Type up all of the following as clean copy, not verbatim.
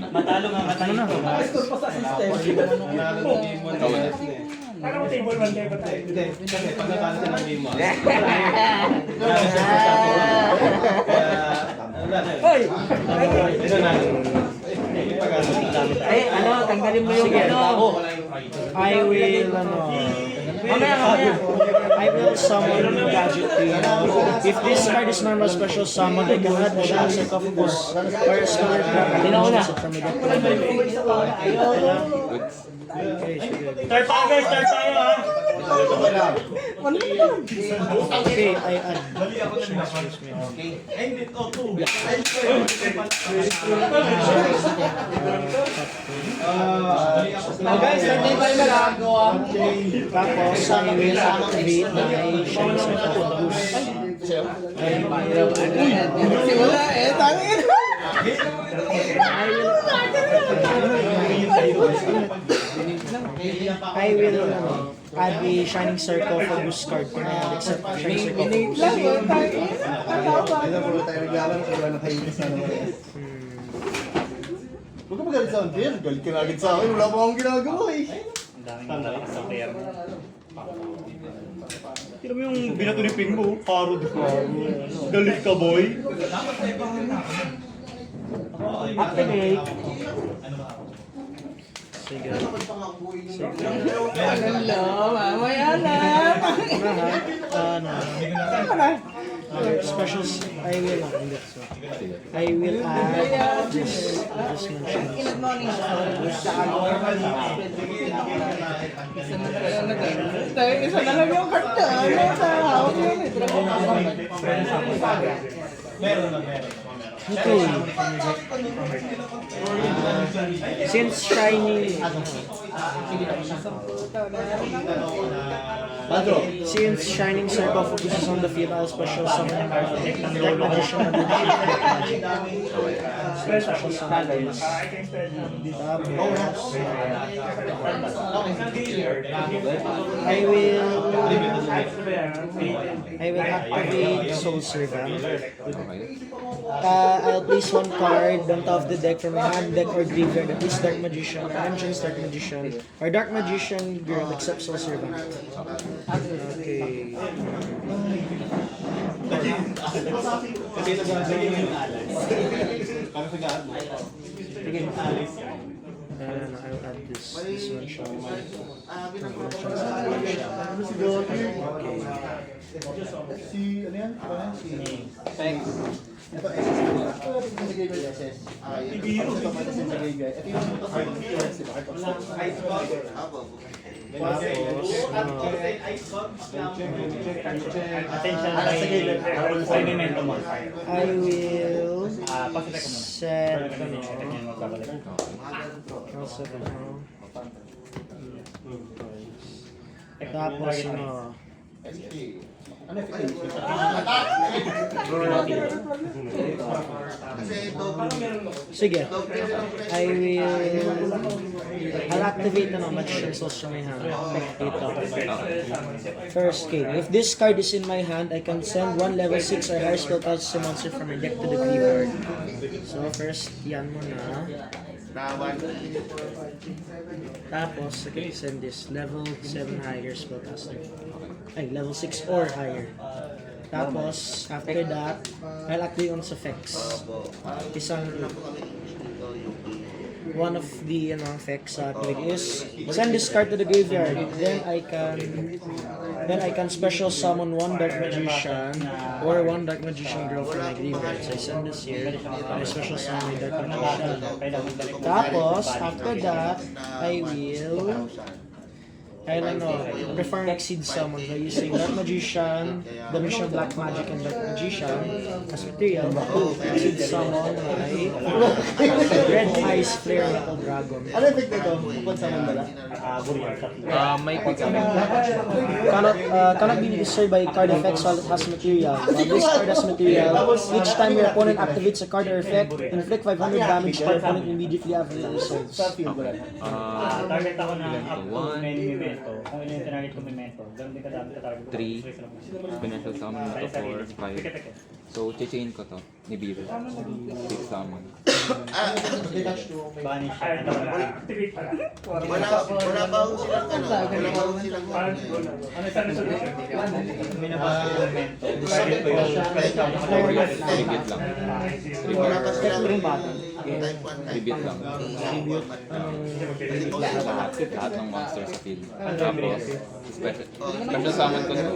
Matalo nga, matalo na. Score pa sa system. Kala mo table 1 tayo ba tayo? Hindi, kasi pag nakanta ng game mo. Hoy! Ay, ano, tanggalin mo yung ano. I will, I will summon Gadget Tree. If this card is normal special summon, I can add Shadow Sarcophagus or a spell trap. Sino una? Okay, sige. Start tayo guys, start tayo ha! Okay, I add. Guys, hindi tayo malagawa. Tapos, I will activate my Shadow Sarcophagus. Wala eh, tangin. I will add a Shining Sarcophagus card ko na except Shining Sarcophagus. Lang, tangin. Hindi puro tayo naglaban kasi wala nakainis na naman. Huwag ka magalit sa unfair. Galit ka na agad sa akin. Wala pa akong ginagawa eh. Tira mo yung binato ni Ping mo, paro di ko. Galit ka boy. Activate. Sige. Hello, mamaya na. Specials, I will add this mention. Isa na lang yung karta. Okay. Since Shining Sarcophagus is on the field, I'll special summon Dark Magician and Magic. Special summon this. I will activate Soul Servant. I'll place one card on top of the deck from my hand, deck, or graveyard. At least Dark Magician, or Enchant's Dark Magician, or Dark Magician girl except Soul Servant. Okay. Kasi nagagawin yung alas. Parang sa gaan mo. And I'll add this one shot. Si, ano yan? Si Thanks. Ito, SS. Ito yung sa graveyard SS. Ito yung sa graveyard. Ito yung I will set tapos sige, I'll activate Magician Souls from my hand. First, if this card is in my hand, I can send one level 6 or higher spell touch a monster from my deck to the graveyard. So first, yan muna. Tapos, I can send this level 7 higher spellcaster. Ay, level 6 or higher. Tapos, after that, I'll activate on effects. One of the effects is send this card to the graveyard. Then I can special summon one Dark Magician or one Dark Magician girl from my graveyard. So I send this here. I special summon my Dark Magician. Tapos after that, I'll perform Exceed Summon by using Dark Magician, Dimension Black Magic, and Dark Magician as material to Exceed Summon my Red Eyes Flare Metal Dragon. ano effect nito? Upon summon bala? May cannot be destroyed by card effects while it has material. While this card has material, each time your opponent activates a card or effect, inflict 500 damage to your opponent immediately after it resolves. Sa field bala. Target ako ng up to many men. ito, kung ilan yung tinarget ko memento, ganun din kadami ka-target ko. 3, special summon to 4, 5. So, chichain ko to, ni Beaver. 6 summon. Banish siya. Activate pala. Wala ba ho silang ano? Wala ba ho silang Ano yung solution? May nabasa yung memento. Target ko yun. Tribute lang. Wala ba silang Tribute. type 1, type Tribute lang. Lahat ng monster sa field. Tapos, special summon ko to.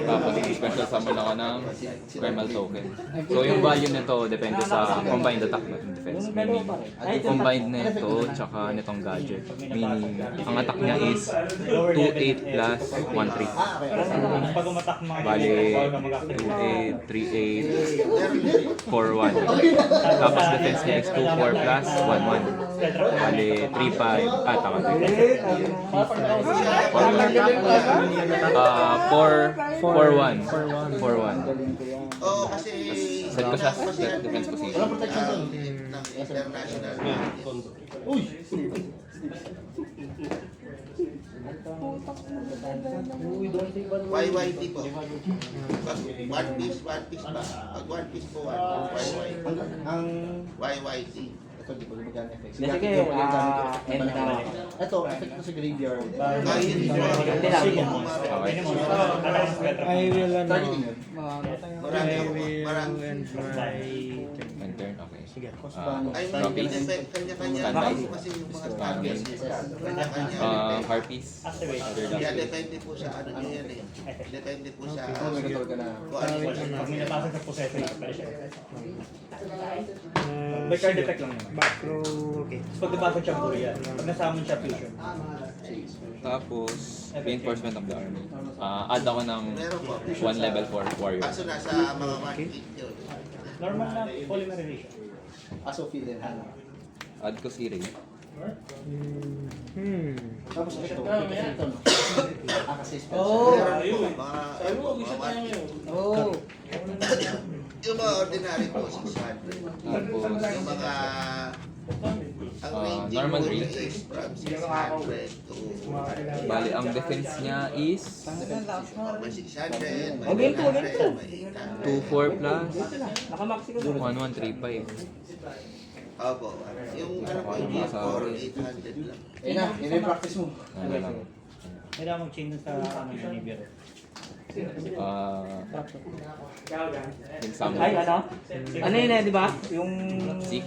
Tapos, special summon ako ng Primal Token. So, yung value nito depende sa combined attack at defense. Meaning, combined na ito tsaka nitong gadget. Meaning, ang attack niya is 2-8 plus 1-3. Pag umatak mga Bali, 2-8, 3-8, 4-1. Tapos defense niya is 2-4 plus 1-1. Bali, 3-5. Ah, tama. 4-1. 4-1. Oo, kasi Set ko siya sa defense position. ng international. YYT po. Pag one piece ba? Pag one piece po, YYT. YYT. Ito, di ba gumagana effects? Sige, end na. Ito, effect ko sa graveyard. Ayun po. Hindi lang. Okay. I will ano, Marami I ako. will Marami. end my And turn, okay. Sige. Ay, may Harpies. effect. Kanya-kanya. Standby. Kasi yung mga targets. Kanya-kanya. Harpies. Kaya depende po sa ano nyo yan eh. Depende po sa Ito, may control ka na. kung ano yung Pag may napasok sa possessor, pala siya. May card effect lang naman. Macro, okay. Pag napasok siya, puro yan. Pag nasamon siya, fusion. Tapos, reinforcement of the army. Add ako ng meron po. 1 level 4 warrior. Kaso nasa mga 1 yun. Normal na polymerization. Aso feel din. Add ko si Ray. Tapos ito, ito no? Kasi spell. Meron po. Mga 1 Oh. yung mga ordinary po, 600. Tapos, Yung mga ang ranging normal po range. is from 600 to bali, ang defense niya is may 600, may Okay, 900, may 800. 2-4 plus Nakamaxi ko. 1-1-3-5. Opo. Yung ano po, yung 4, 800 lang. Eh na, i-practice mo. Ano lang. Kailangan mag-change dun sa ano yung Nibiru. Yung summon. Ay, ano? Ano yun eh, di ba? Yung... Seek.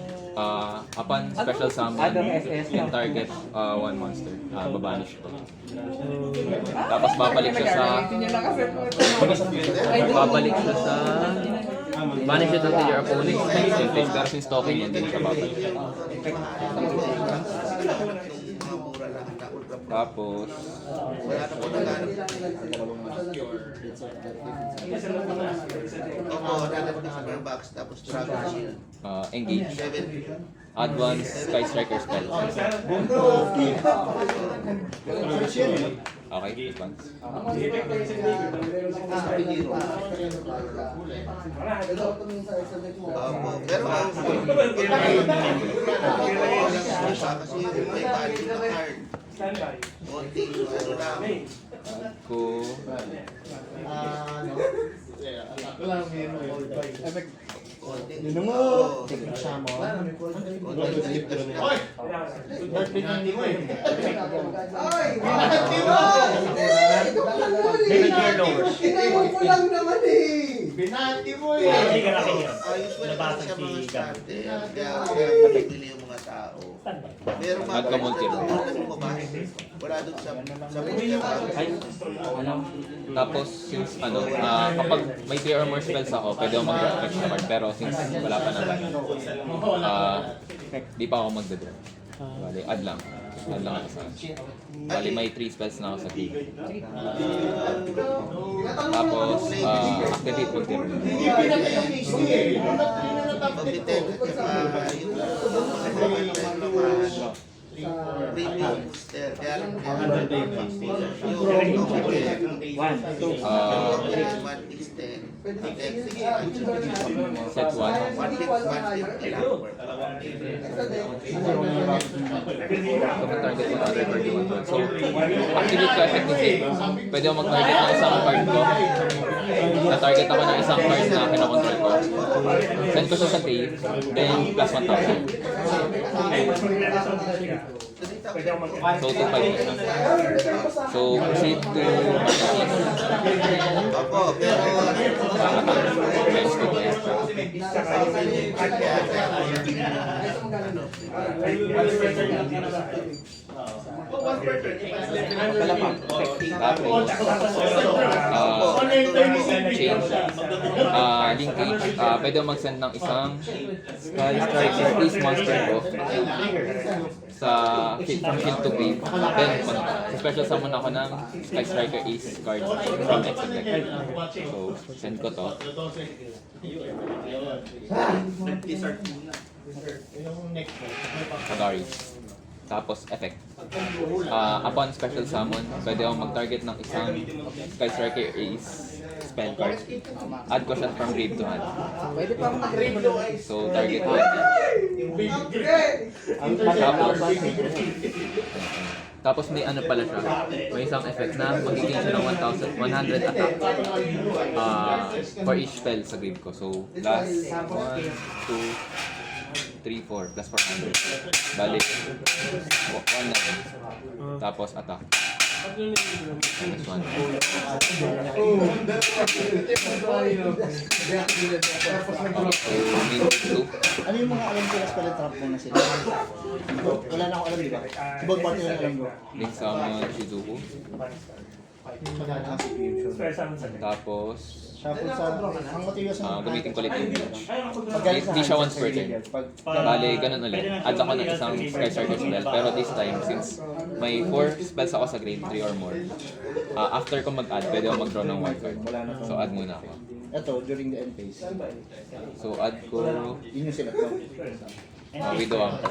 Upon special summon, Other SS, yung target one monster. Babanish ko. Tapos babalik siya sa... Babalik siya sa... Banish it until your opponent is next in phase. Pero since token yan, hindi siya babalik. Mga mura lang na ultra pro. Tapos... Wala na po naghanap. Opo, naghanap na sa box tapos Dragon Shield. Engage. 7. Advance Sky Striker spell. Okay, advance. Opo, pero kasi may value na card. Konting ano lang. Ko... Konting Binati mo Hindi ka nakihiram. usually Nabasa sa mga si Gab. starter, kaya bibili yung mga tao. Pero mga Nagka-multi. wala doon sa multi. Ay, ano? Tapos, since ano, kapag may 3 or more spells ako, pwede ako mag-draw extra card. Pero since wala pa naman, di pa ako magda-draw. Bali, add lang. Add lang ako sa bali, may 3 spells na ako sa team. Tapos, activate multi. Pag-10 at saka yung mga Set 1. Target mo other card you want. So, activate ko effect ni Save. Pwede ako mag-target ng isang card ko. Na-target ako ng isang card na kinakontrol ko. Send ko siya sa Save, then plus 1,000. So, 2,500 na. So, proceed to Magnesis. Times 2 pa extra. Tapos, change. Linkage. Pwede mo mag-send ng isang Sky Striker Ace Monster ko sa from field to grave. Then, special summon ako ng Sky Striker Ace card from exit deck. So, send ko to. Kagari. Tapos, effect. Upon special summon, pwede akong mag-target ng isang Sky Striker Ace spell card. Add ko siya from grave to hand. Pwede pa akong mag-grave So, target ko. Tapos may ano pala siya. May isang effect na magiging siya ng 1,100 attack for each spell sa grave ko. So, last 1, 2, 3, 4, plus 400. Balik. 1 na. Tapos attack. Minus 1. Ano yung mga alam ko na spell and trap mo na sila? Wala na akong alam, di ba? Si Bob Party lang alam ko. Link summon Shizuku. Maganda ang fusion. Tapos, Shuffle sa... Ang materials na... gamitin ko ulit yung Bleach. Paggaling sa Hindi siya once per hand, turn. Pag... Bale, ganun ulit. Add ako ng isang Sky Striker spell. Pero this time, since may 4 spells ako sa grave, 3 or more, after ko mag-add, pwede ako mag-draw ng 1 card. So, add muna ako. Ito, during the end phase. So, add ko Yun yung select ko. Widow Anchor.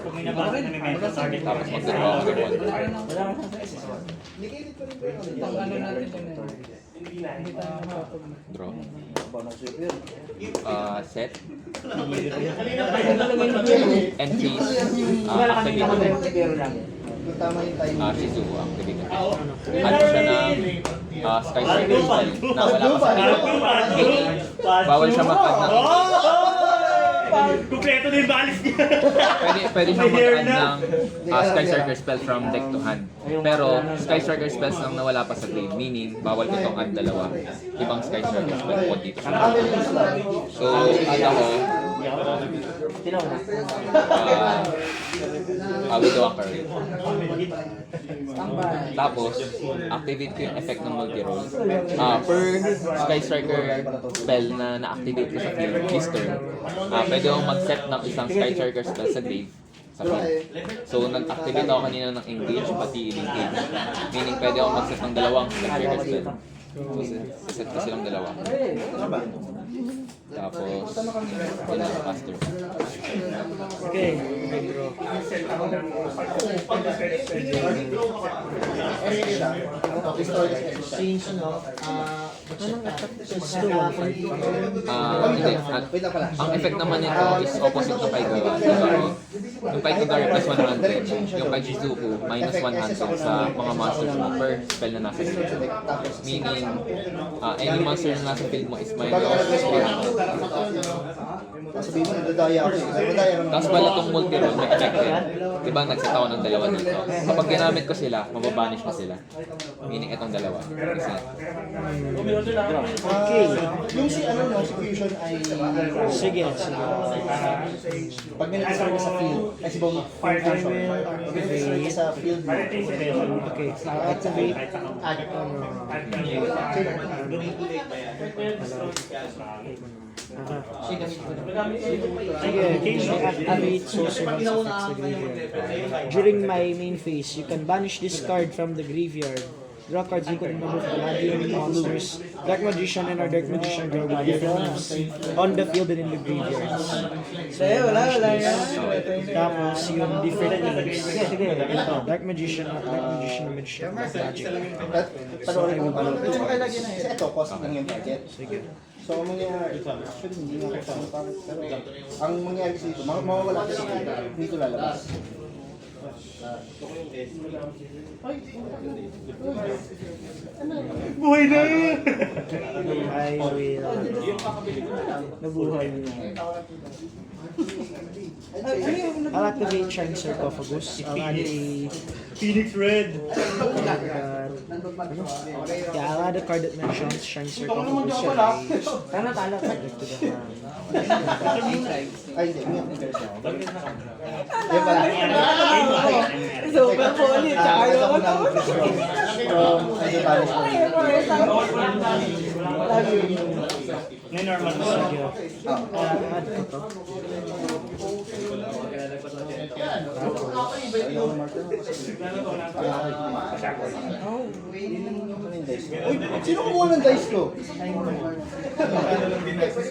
Tapos mag-draw ako ng 1 card. Ano natin yun eh. Draw. Set. End phase. Activate. Tama yung time. Shizuku activate. Add ko siya ng Sky Striker spell na wala pa sa bawal siya mag-add ng Kumpleto na yung balis niya. Pwede siyang mag-add ng Sky Striker spell from deck to hand. Pero Sky Striker spells nang nawala pa sa grave, meaning bawal ko itong add dalawa. Ibang Sky Striker spell po dito siya. So, add ako Widow Anchor. Tapos, activate ko yung effect ng multi-roll. Per Sky Striker spell na na-activate ko sa field this turn, pwede akong mag-set ng isang Sky Striker spell sa grave sa field. So, nag-activate ako kanina ng engage pati i-engage. Meaning, pwede akong mag-set ng dalawang Sky Striker spell. So, set ko silang dalawa. Tapos, yun ang faster. Okay. Since ano, anong attack is to 1.5? Hindi. Ang effect naman nito is opposite ng Paigawari. Yung Paigawari plus 100, yung Paichizuku minus 100 sa mga monsters mo per spell na nasa field. Meaning, any monster na nasa field mo is minus 300. Sabihin mo, nadadaya ako eh. Nadadaya naman. Tapos pala itong multi-roll may effective. Diba nagset ako ng dalawa dito. Kapag ginamit ko sila, mababanish ko sila. Meaning itong dalawa. Kasi, Okay. Yung si ano no, si fusion ay... Sige, sige. Pag may nakasama ka sa field, ay si Bong fusion. Pag may nakasama ka sa field mo, Okay. Activate. Sige, activate Sosuma's effect sa graveyard. During my main phase, you can banish this card from the graveyard Draw cards equal in number of Palladium monsters. Dark Magician and our Dark Magician draw with different names on the field and in the graveyards. So, Wala yan. tapos yung different names. Ito, Dark Magician, Magician, Black Magic. Panoorin mo ba? Kasi ito, cost lang yung budget. So, ang mangyayari, actually, hindi nga kasama pa. Pero, ang mangyayari kasi dito, mawawala kasi dito. Hindi ito lalabas. Buhay na! I will, nabuhay niya. I'll activate Shine Sarcophagus. I'll add a Phoenix Red! yeah, I'll add a card that mentions Shine Sarcophagus. Tama. Ay, hindi. Yan pala. Super poly. Tsaka Ito yung ko ng withdraw from Idol Palace. May normal na. Add ko to. Uy, sino kumuha ng dice ko?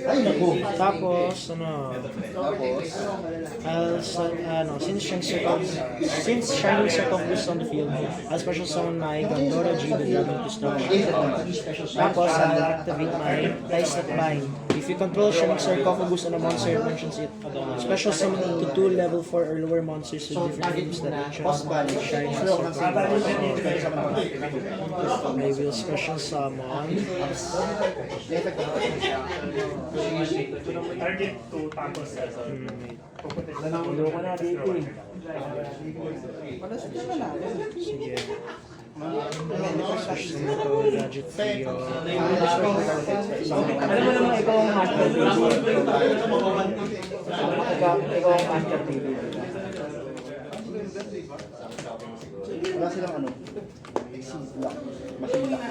Ay, naku. Tapos, since Shining Sarcophagus on the field, I'll special summon my Gandora G, the Dragon Pistol. Tapos, I'll activate my Dice That Bind. If you control Shining Sarcophagus on a monster that mentions it, special summon it to 2 level 4 or lower monsters with different names that mention Shining Sarcophagus. I will special summon Target 2 tapos Ayoko na dito eh. sige. Gadget Trio. Alam mo naman ikaw ang master baby. Ikaw ang master baby. Wala silang ano. Exceed lock. Machine lock.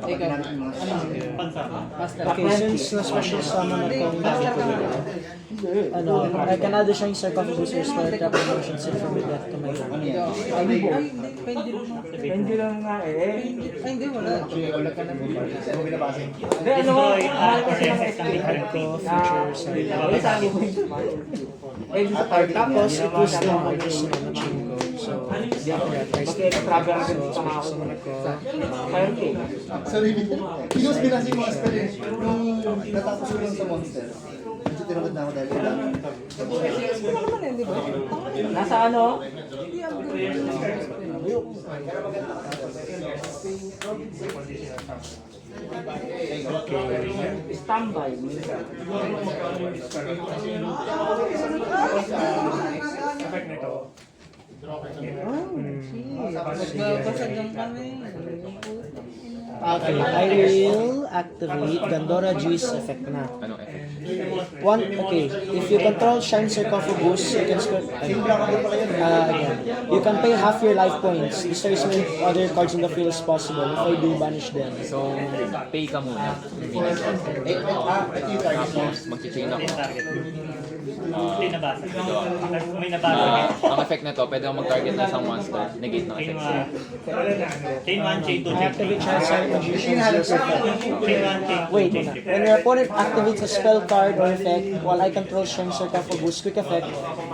Ikaw. Okay, since na-special summon akong Magic I can add the Shining Sarcophagus or start trap emotions if from the death to my hand. Ay, hindi. Pwede lang nga eh. Ay, hindi, wala. Wala ka naman. Ano binabasa? Hindi, ano mo, mahal kasi ng SPH. Add ko feature sa Ay, sabi mo. Eh, sa card. tapos i-push lang ako just machine ko. So, di ako price. Mag-extravel agad So, sa mga summon ako. Fire King. Sorry, because binasa yung monster eh. Nung natapos ko lang sa monster. Medyo tinugod na ako dahil kailangan. Nasa ano? Standby. effect nito. Nagbabasag lang kami. Okay, I will activate Gandora G's effect na. Anong effect? Okay, if you control Shine Sarcophagus, you can again, you can pay half your life points. Destroy as many other cards in the field as possible. If I do, banish them. So, pay ka muna. Ito yung target mo. Tapos, mag-chain ako. May nabasa. May nabasa. Ang effect nito, pwede kang mag-target na isang monster. Negate ng Chain effect. 1. Chain 1, chain 2, I chain activate 3. Shine Magician's Use effect. Chain 1, chain 2, Wait, chain when your opponent activates a spell card or effect while I control Shine Sarcophagus quick effect,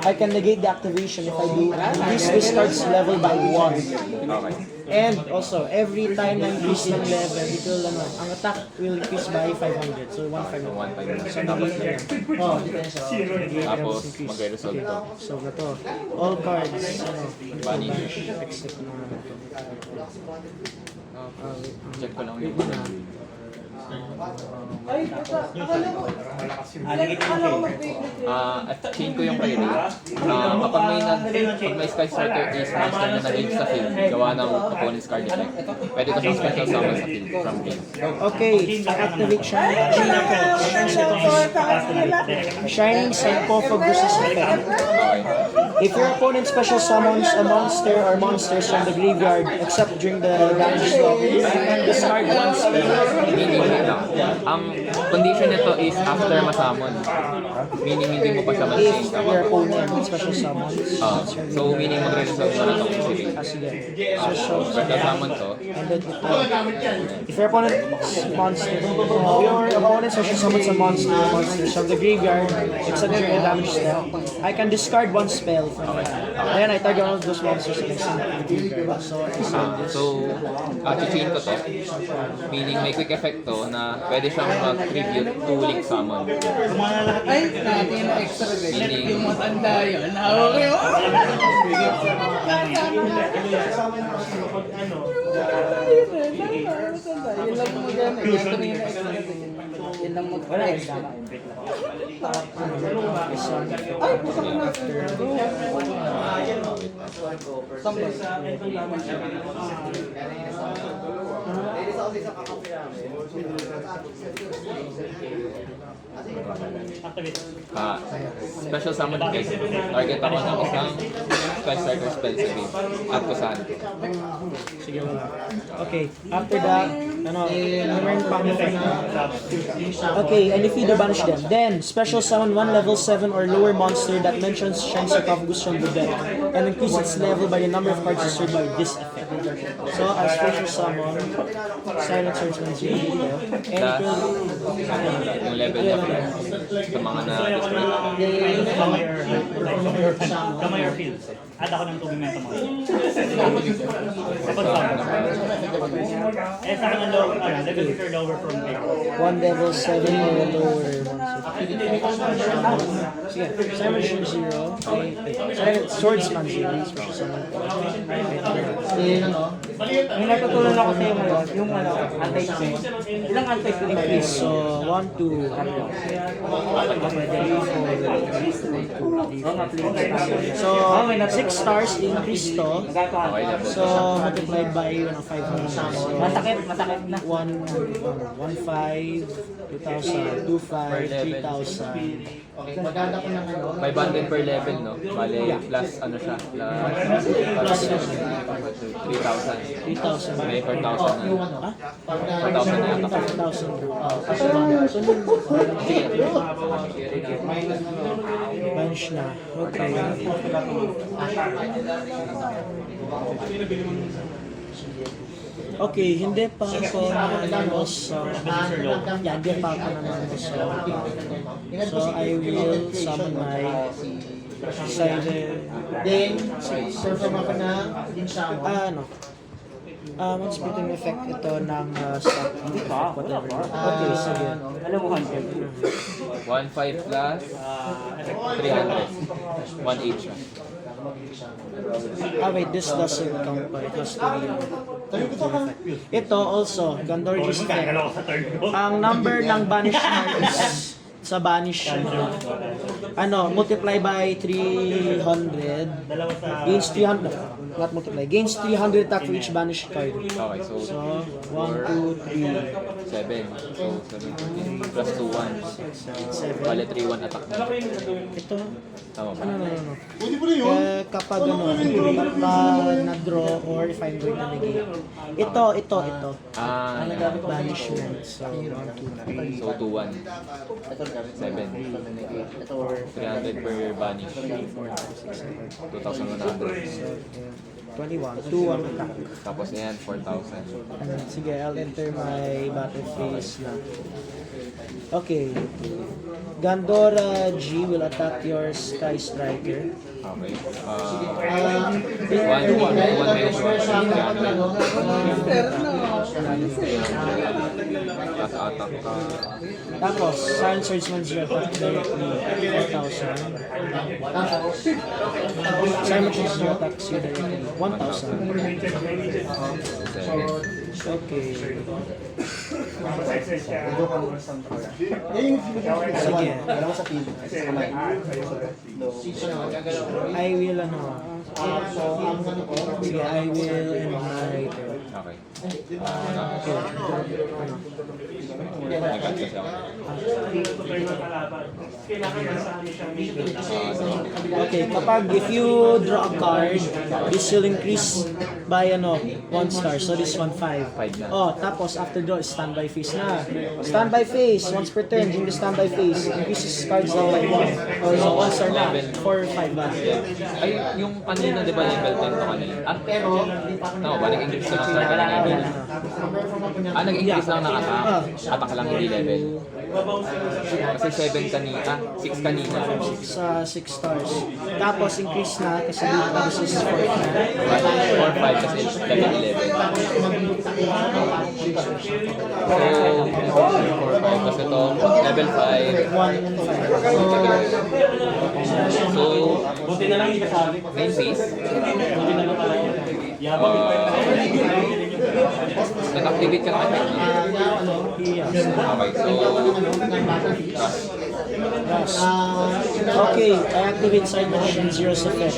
I can negate the activation. If I do, increase this card's level by 1. Okay. And also, every time na increase ng level, it will, ang attack will increase by 500. So, 1,500. So, 1,500. So, negate na yan. Oh, negate na Tapos, mas increase. magre-resolve to. So, na to. All cards, Banish. except na Check ko lang yung chain ko yung priority. Kapag may Sky Striker is monster na nag-age sa field, gawa ng opponent's card effect, pwede ko siyang special summon sa field from game. okay, activate siya. Shine Sarcophagus Shining Sarcophagus' effect. Okay. If your opponent special summons a monster or monsters from the graveyard, except during the damage step, you can discard one spell. Meaning wait lang. Ang condition nito is after masamon. Meaning hindi mo pa siya If ma-change. your opponent special summons, So meaning magre-resolve na itong specific. sige. Special summon to. And then if your opponent monster, your opponent special summons a monsters from the graveyard, except during the damage step, I can discard one spell from it. Then I target one of those monsters and I send it to the graveyard. So I send this. So, chichain ko to. Meaning may quick effect to na pwede siyang mag-tribute to Link Summon. Ay, natin yung extra guys. Meaning- Yung matanda yun. Hawak yun. Yun lang mo gana. Ito na yung extra guys. Yun lang mo extra. Ay, pusok na. Sambal. Special summon guys. Target ako ng isang spell striker spell sa game. At kusahan ko. Sige, wala. Okay, after that, meron pang effect na. Okay, and if you banish them, then special summon one level 7 or lower monster that mentions Shine Sarcophagus from the deck and increase its level by the number of cards destroyed by this effect. So, I'll special summon Silent Swordsman 0 dito. And it will... Yung level niya sa mga na-destroy. Kamay or fields. Add ako ng tubig menta mo. Kapag sa akin ang lower, level 6 or lower from there. One level 7 or lower monster. Sige, Silent Swordsman 0. Silent Swordsman 0. Special summon. May natutunan ako sa'yo ngayon, yung anti-spin. Ilang anti-spin increase? So, 1, 2, 3, 4, So, 6 stars increase to. Okay na po. So, multiplied by 500. Masakit na. 1, 1,500, 2,000, 2,500, 3,000. Okay, maganda ko ng ano. 500 per level, no? Bale, plus ano siya? Plus 3,000. 3,000. May 4,000 na. Ha? 4,000 na yata. 5,000. Banish na. Okay. Okay, hindi pa ako nanalo sa... Yeah, hindi pa ako nanalo sa... So, I will summon my... Silent... Then, perform ako ng Dinsamo. Ano? One splitting effect ito ng stock effect, whatever. Okay, sige. Alam mo, 100. 1,500 plus 300. 1,800 siya. Wait, this doesn't count pa. It has to be... Ito also, Gandorji's effect. Kaya ako sa turn ko. Ang number ng banish cards sa banish multiply by 300 Dalawa sa... gains 300 not multiply gains 300 attack for each banished card. Okay, so So 1, 2, 3, 7. So 7 plus 2 1. 7. Bale 3-1 attack na. Ito Tama ba? no. Kapag na-draw or if I'm going to negate. Ito. Ah, Ang yeah. nagamit banishment. So 1, 2, 3. So 2-1. Ito gamit. 7. Ito 300 per banish. 2,100. 21. 2, 1 attack. Tapos na yan, 4,000. Sige, I'll enter my battle phase na. Okay. Gandora G will attack your Sky Striker. Okay. 1 minus 1. 300. Tapos attack ka. Tapos, Silent Swordsman will attack directly 4,000. Silent Swordsman will attack you directly 1,000. 7. Okay. Sige. Dalawa sa team. Kamay. I will Sige, I will end my turn. Okay. Okay. Nag-cut kasi ako. Okay, kapag if you draw a card, this will increase by 1 star. So this one 5. 5 na. Oh, tapos after draw is standby phase na. Standby phase, once per turn, during the standby phase, increases cards down by 1. So 1 star na, 4, 5 ba? Ay, yung kanina, di ba, level 10 to kanina? Tama ba? Nag-increase ko ng star kanina, hindi na. Nag-increase lang ng attack. Attack lang, hindi level. Kasi 7 kanina, 6 kanina. Sa 6 stars. Tapos increase na kasi this is 4 na. 4, 5 kasi level 11. So, 4, 5 kasi ito, level 5. 1 and 5. So, Buti na lang hindi kasali. main phase. Buti na lang talaga. Yabang yung pwede. Nag-activate ka ng effect. Okay, so, Okay, I activate side magician zero's effect.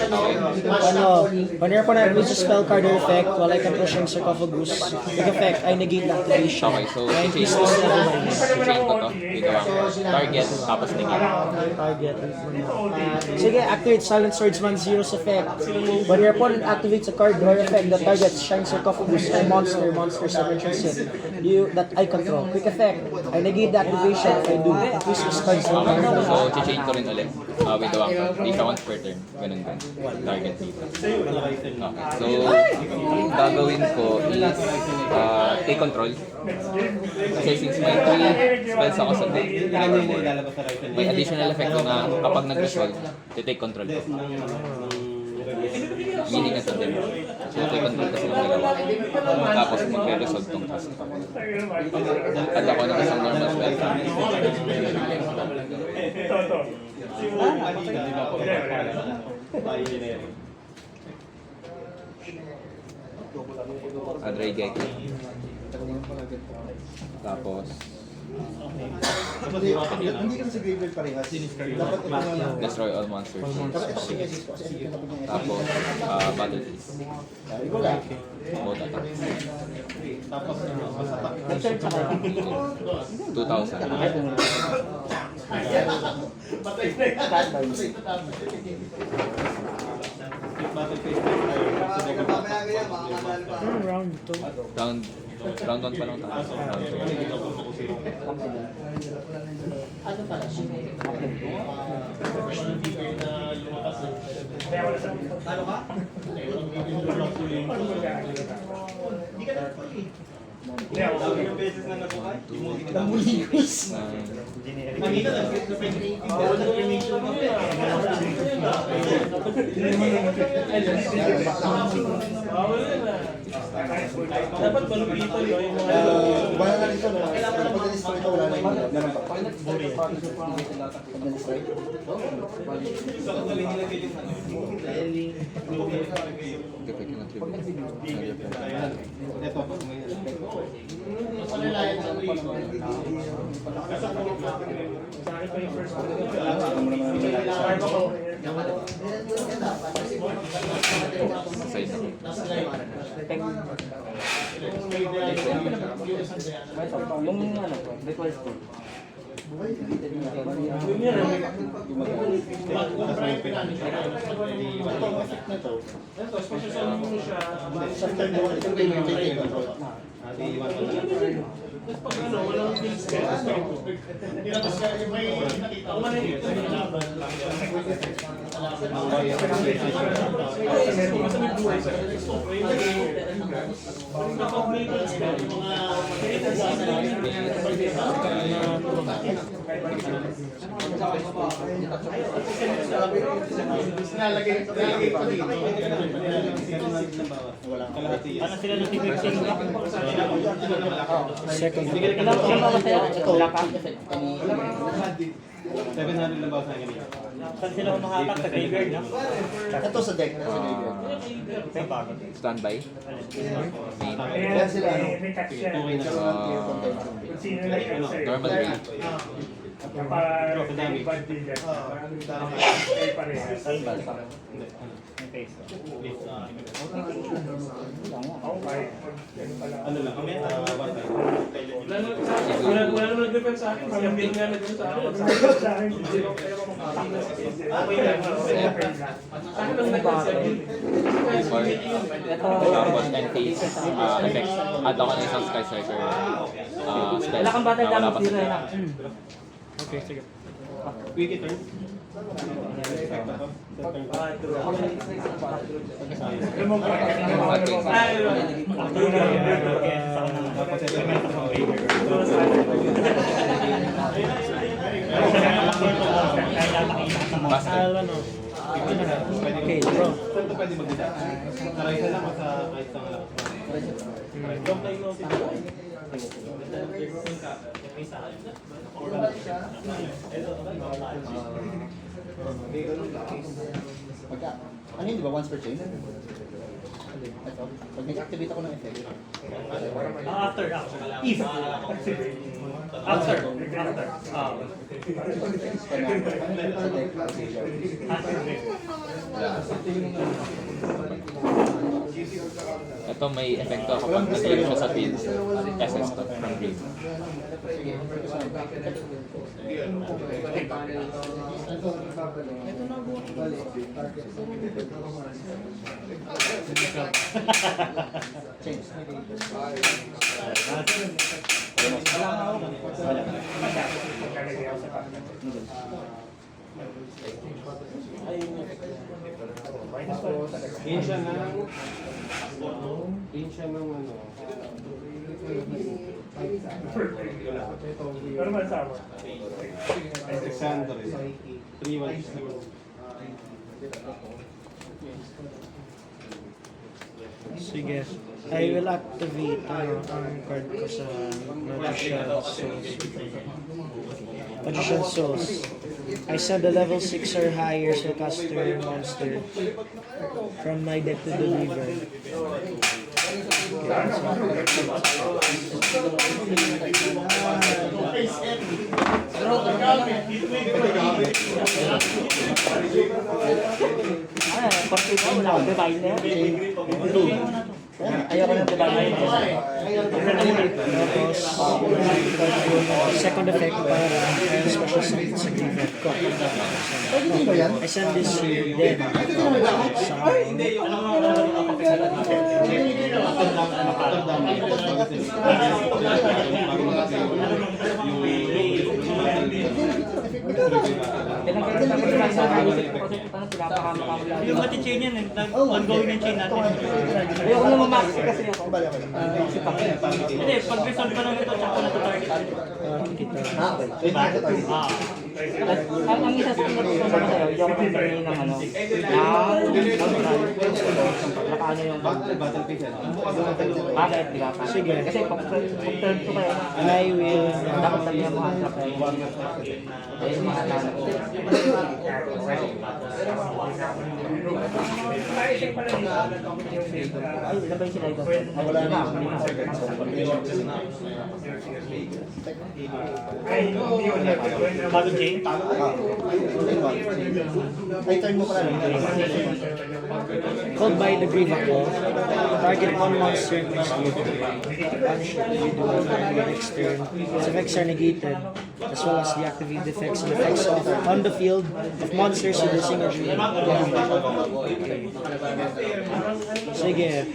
When your opponent reads a spell card or effect while I can pushing sarcophagus, with effect, I negate the activation. okay, so, I increase change this level minus. ko to. Ikaw ang target, tapos negate. Target. Sige, activate Silent Swordsman zero's effect. When your opponent activates a card or effect that targets Shine Sarcophagus or monster submerges it, that I control. Quick effect, I negate the activation if I do. Increase this card's level. So, change ko rin ulit. With the wang. Di siya once per turn. Ganun din. Target dito. Okay. So, gagawin ko is take control. Kasi since may 3 spells ako sa deck, may additional effect ko na kapag nag-resolve, take control ko. Meaning na sa deck. So, take control kasi ng dalawa. Tapos magre-resolve tong cast. At ako ng isang normal spell. Adray Geki. Tapos, Hindi ka sa graveyard parehas. Dapat ito na lang. destroy all monsters. Dapat ito sige, sige. Tapos, battle phase. Both attacks. 2,000. Round 2. Round 1 pa lang tayo. Round Dapat malupitan yun yung mga... Wala na rin ito. Kapag na-destroy ito, wala na yung ganun pa. Pag na-destroy? Effect yung attribute. Ito. Side na. Yung request ko. Yun yan. Ito, special summon mo siya. Tapos pag walang build spell, ang manahit ko yung laban. Kasi may buhay sa stop. Kapag may build spell, yung mga Second. Saan sila umahatak sa graveyard, no? Ito sa deck. Sa graveyard. Standby. Kaya sila ano? Normal rate. Ano lang, kami, one time. Wala naman nag-defend sa akin. Si Ambil nga nag-defend sa akin. Sa akin, hindi ko kaya okay lang. Sa akin lang nag-defend si Ambil. Tapos N-Phase effect. Add ako ng isang Sky Striker spell. Wala kang battle na wala damage pa zero sa na. Okay, sige. Quickie turn. Okay, bro. Pwede mag-design. Naraysan lang sa kahit sa lang. Don't play notice. Pagka, ano yun, di ba? Once per chain? Ito, pag nag-activate ako ng effect. After. If. After. Sa deck, Ito may epekto kapag nag-trip siya sa field. SS to from grave. change. Gain siya ng ano. Pero masama. Alexander. 3-1. Sige. I will activate ang card ko sa Magician Souls. Magician Souls. I send a level 6 or higher spellcaster monster from my deck to the river. Korte ko, wala akong diviner. Ayoko ng diviner. Tapos, second effect para special summon sa graveyard ko. I send this here, then Yung mati-chain yan, ongoing yung chain natin. Ayoko na mamax kasi ako. Hindi, pag resolve pa lang ito, tsaka ko na ito target. Ang isa sa mga gusto ko sa'yo, hindi ako nagsasabihin ng ano, nakaano yung bakit, di ba? Sige. Kasi pag turn to kayo, I will dapat sabihin mo handrap kayo. Ayun mga tanong. Ay, labay sila ito. Wala na. Bagong chain? Ay, turn mo pala. called by the Grieve ako. Target one monster in each field. Punish it if you do it next turn. Its effects are negated, as well as deactivate the effects and effects of on the field of monsters with the signature. Sige.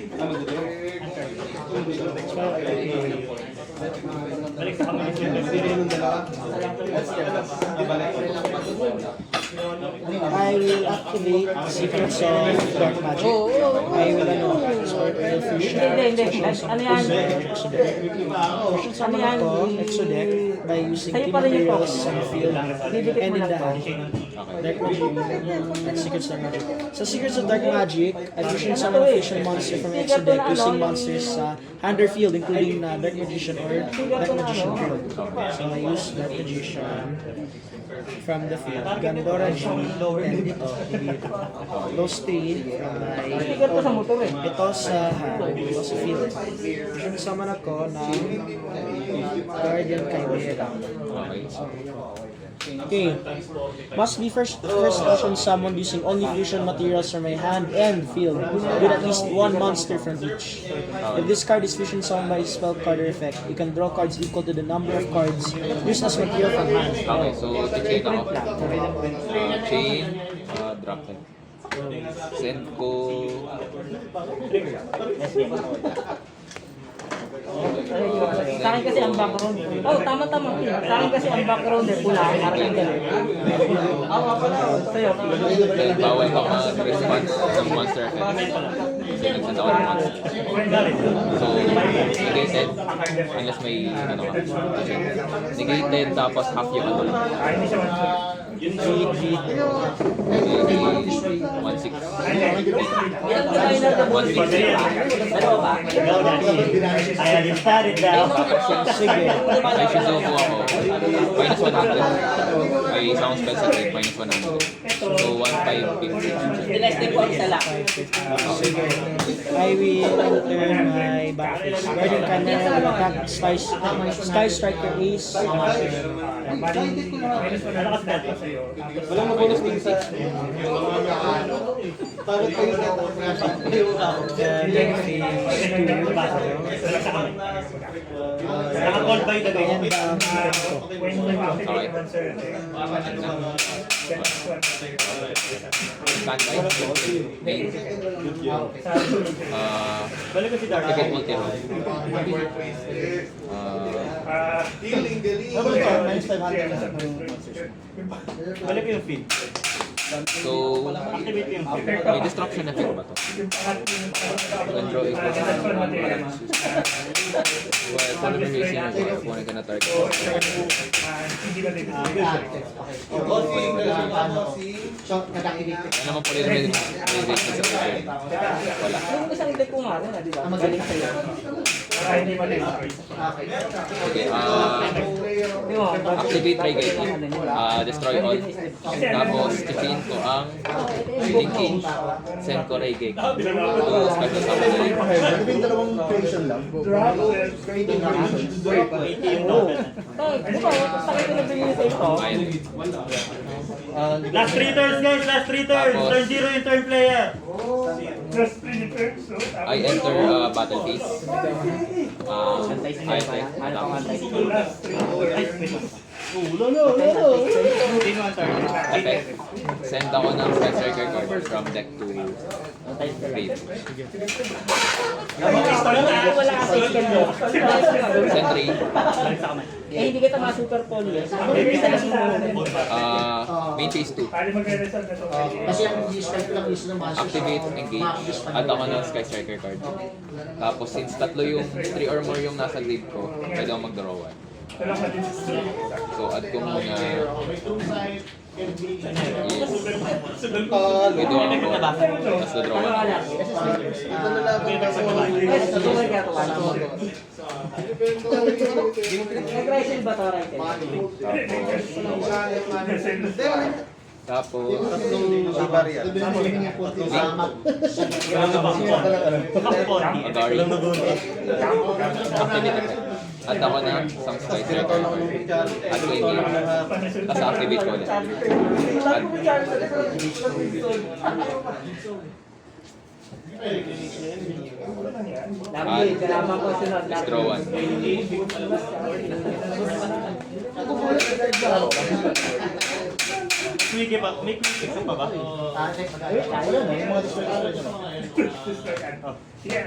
Balik sa kami. I will activate Secrets of Dark Magic. I will start with Fusion. Hindi. Ano yan? Fusion summon ako, Exodeck, by using Sa'yo team pa rin yung materials focus. sa field Didikit and mo in lang the to. hand. Dark Magic and Secrets of Dark Magic. Sa Secrets of Dark Magic, I fusion summon a fusion monster from Exodeck using monsters sa hand or field, including Dark Magician or Dark Magician field. So I use Dark Magician from the field. Gandora G, and ito, those three from my... Sticker ko sa motor eh. Ito sa hand, ito sa field. Fusion summon ako ng Guardian Chimera. Okay. Okay. Must be first fusion summoned using only fusion materials from my hand and field, with at least one monster from each. If this card is fusion summoned by spell card or effect, you can draw cards equal to the number of cards used as material from hand. Okay, so chain ako. Chain, drop type. Send ko... Sa akin kasi ang background. Oh, tama. Sa akin kasi ang background eh, pula, parang ganun. Sa'yo. Dahil bawal ka mag-response ng monster effect. So, nagsend ako ng monster. So, negated, unless may ano ka. Negated, tapos half yung ano lang. Maybe 1-6. Ilan ba tayo na double dalawa ba? Kaya din sa rin daw. Sige. May Shizuku ako. Minus 100. May sound spell sa trade, minus 100. So, 1-5-50. Tinesting ko ang isa lang. Sige. I will enter my backlist. Guardian Cannon, attack Sky Striker Ace. Walang mabonus din sa... Target kayo sa Then phase 2. Naka-call by the And Okay. Standby. Hey. Balik ko si Dark. Ticket multi-roll. Minus 500 na. Balik ko yung feed. So, Activate ko yung feed. may destruction effect ba to? When draw equals well, polymerization as well. Kunin ka na target. So, nag-activate. Ano naman polymerization sa target? Wala. Yung isang deck ko nga rin, di ba? Magaling sa'yo. Okay, activate Regate. Destroy all. Tapos, i-chain ko ang Feeding Cage. Send ko Regate. To special summon na rin. Ano ba yung dalawang creation lang? Creating creation. Di ba? Sakit ko nagbigay sa ito. Ayun. Last 3 turns guys, last 3 turns. Tapos- Turn 0 yung turn player. I enter battle phase. I attack. Effect. Send ako ng Spell Striker card from deck to grave. Wala kasi skill mo. Send 3. Eh, hindi kita ma-super poly. Isa na sumunod. Main phase 2. Kasi ang start lang is naman. Activate, engage. Add ako ng Sky Striker card. Tapos since 3 or more yung nasa grave ko, pwede ako mag-draw 1. So add ko muna is withdraw ako. Tapos draw 1. Nag-rifle ba ito, rifle? 1. Tapos Agari. Activate effect. At ako na isang Sky Striker. At ko engage. Tapos activate ko ulit. Kailangan ko sunod. Let's draw 1. Quickie pa, may quickie ka pa ba? Wala na, yung mga distraction na. Sige.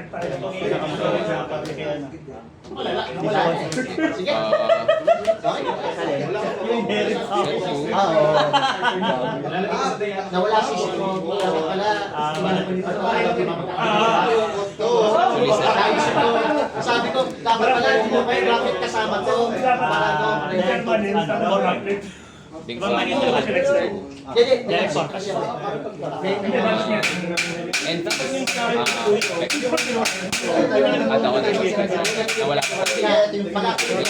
Nawala si Shiko. Wala. Sabi ko, dapat pala hindi mo may bracket kasama to. Ding sa Hindi. and at ako na isang Sky Striker. Nawala ko sa Kaya ito yung pala-activate.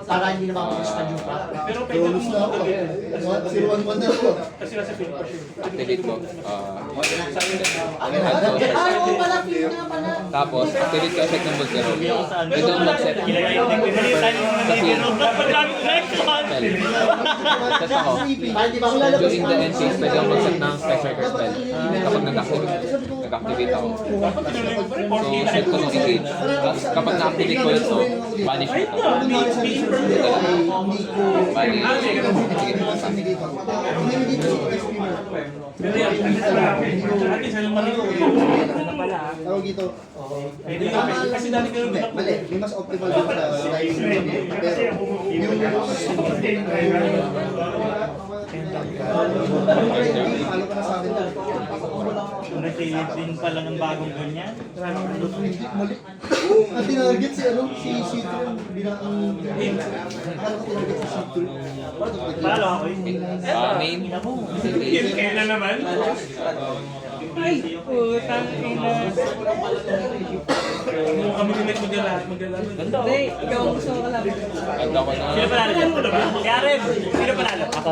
Para hindi naman mag-expand yung pa. Bonus na ako. 0-1-1 na ako. activate ko. Tapos, activate ko effect ng Voltero. Ito ang block set. Mali yung timing mo sa field. Set ako. During the end phase, pwede ako mag-set ng Spec Striker spell kapag nag-activate ako. So, set ko nung engage. Kapag na-activate ko yun, so, banish ko ito. Bali, sige, Pero yan, dati sa Manila. Tawag dito. Kasi dati kayo Mali, may mas optimal dito sa live. Pero yung ano ka na sa akin doon? Nag-create din pala ng bagong ganyan. Mali. Ang tinarget si ano, si Citron bilang ang akala ko tinarget si Citron. Palo ako yun. main, Kailan naman? Ay, putang ina. Kami din magdala. Hindi, ikaw ang gusto ko lang. ganda ko na. Sino panalo dyan? Kaya Rem, sino panalo? Ako.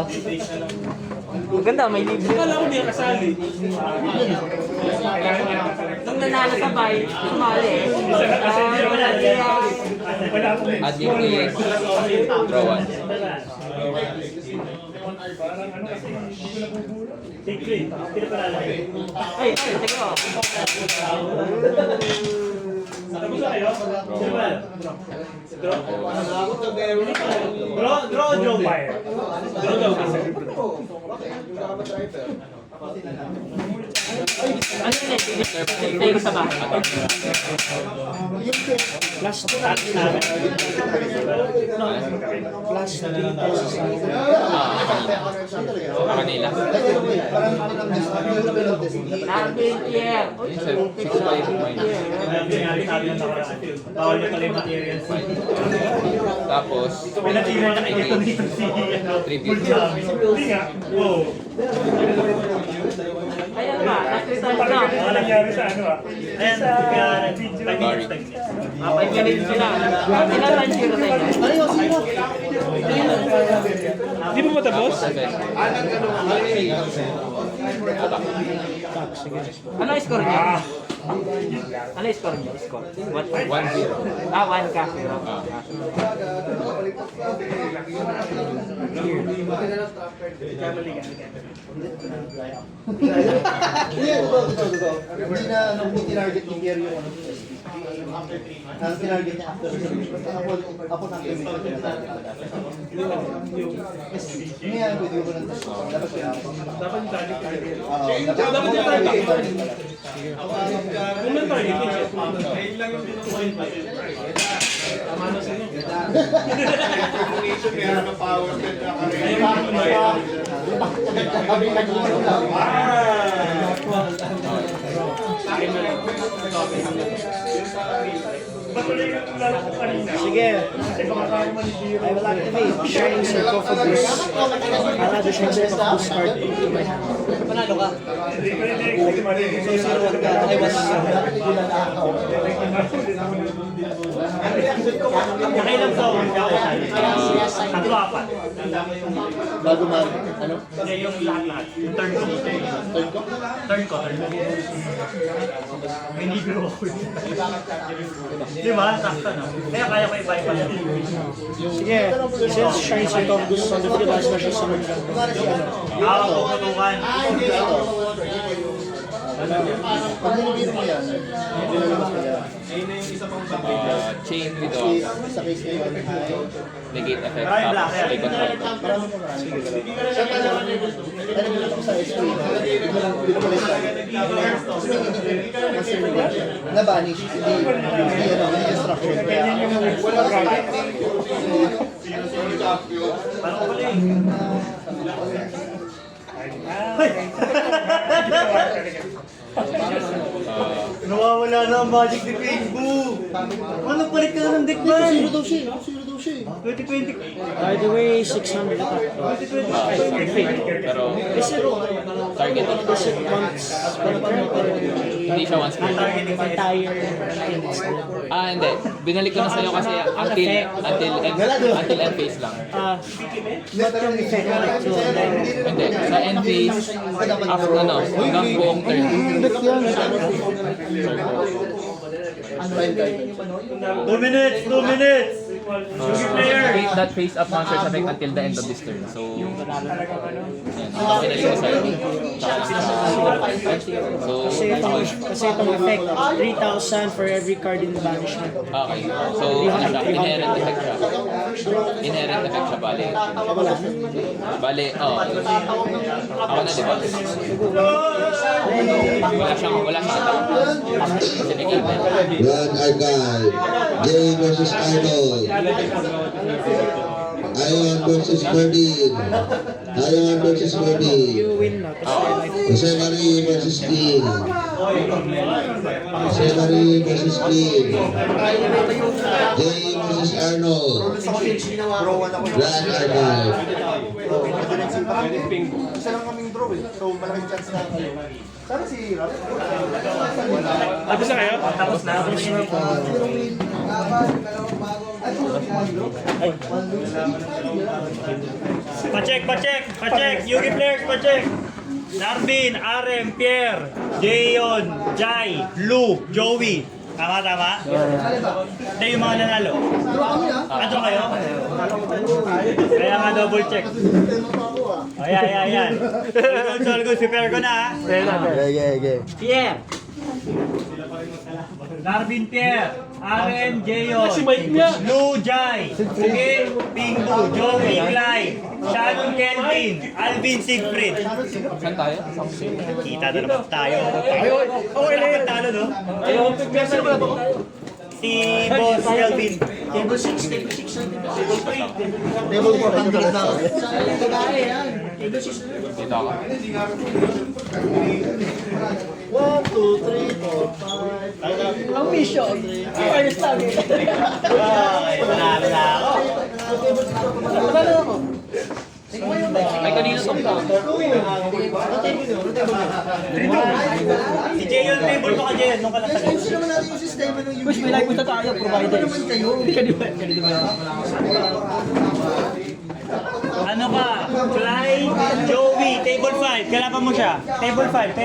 Ang ganda, may libre. Akala ko di ka kasali. Nung nanalo sa bay, sumali eh. Add game PS, draw 1. Take 3. Sino panalo? Ay, teka ko. Tapos na kayo? Sino ba? Draw o draw fire? Draw daw kasi. Ano yun eh? Tayo sa bahay. Plus 2. Plus 3 pesos. Kanila. Parang pinag-discount. Yeah. 6.5 minus. Sabi ng nakaraan. Bawal nyo pala yung materials. Tapos, Pinatira na kayo ito dito si tribute. Hindi nga. Oo. Ayan ba? Nakita Bakit na. ganito nangyari sa ano ah? Ayan, kaya Barry. Papainyamin sila. Ilan lang zero sa inyo? Di ba matapos? Ano ang score niyo? Ano ang score niyo? Score? What? 1-0. Ah, 1 ka. Totoo. Hindi na hindi tinarget ni Pierre yung ano. Ang tinarget niya after resolution. Ako na yung hindi yan, pwede ko lang dapat ko yan. Dapat yung target ka. Dapat yung target. Kung may target, ayun lang yung pinukuhin pa. Tama na sa'yo. Sige. I will activate Shining Sarcophagus. I'll add the Shining Sarcophagus card into my hand. Panalo ka. Nakailang sa tatlo apat. Bago man, ano? Hindi, yung lahat-lahat. Yung turn ko. Turn ko? Turn ko. May libro ako. Di ba? Sakto na. Kaya ko iba-iba. Sige. Since Shining Sarcophagus on the field, I special summon ka. Ako, tutukan. Pag nilibiro mo yan, nilalabas mo yan. Chain with off, Sa case kayo, negate effect, tapos play control. marami pa marami. Ano mo lang sa SP, binukulit tayo. Tapos may master nila, na-banish, hindi destruction. Kaya wala Paano ko pala Nawawala na ang magic ni Facebook! Ano palit ka na ng deck ba? Zero daw siya, zero daw siya. 2020. By the way, 600 attack. Pero, Is it target it. is it once per turn or Hindi siya once per turn. entire instead? Hindi. Binalik ko na sa'yo kasi until end phase lang. But yung effect like to Hindi. Sa end phase, after hanggang buong turn. Two minutes! Create that face-up monster's effect until the end of this turn. So, yan. Okay na yung side. So, Kasi itong effect, 3,000 for every card in banishment. okay. So, ano siya? Inherent effect siya. Inherent effect siya, bale. Bale, ako na, di ba? Wala siyang attack. Kasi negate na. Grand Archive, Jay versus Idol, Ion versus Merlin, Ion versus Merlin, You win na. Kasi Jose Marie versus Clean, Jose Marie versus Clean, Jay versus Arnold, Grand Archive. Isa lang kaming draw eh. So malaking chance na kayo. Sana si Rap. Tapos na kayo? Tapos na. Pacheck. Yugi players, pacheck. Darvin, RM, Pierre, Jayon, Jai, Lou, Joey. Tama? Ito yung mga nanalo. Draw kayo? Kaya nga double check. Ayan. All good. Prepare ko na ha. Pierre. Darvin, Pierre, RM, Jayon, Si Mike niya. Lou, Jai, okay? Pingu, Joey, Clyde, Shannon, Kelvin, Alvin, Siegfried. Saan tayo? Kita na naman tayo. Okay na yun. Talo, no? Si Boss Kelvin. Table 6. Table 4. Ang galit na ako. Dito ako. 1, 2, 3, 4, 5. Ang mission. Ayos lang eh. Panalo na ako. Panalo ako. Ay, kanina to. Si Jayon, table mo ka Jayon. Nung ka lang tayo. Ayusin naman natin yung sistema ng Push, may like punta tayo, provider. Ano naman kayo? Ganito ba? Ano ka? Clyde, Joey, table 5. Kalaban mo siya. Table 5.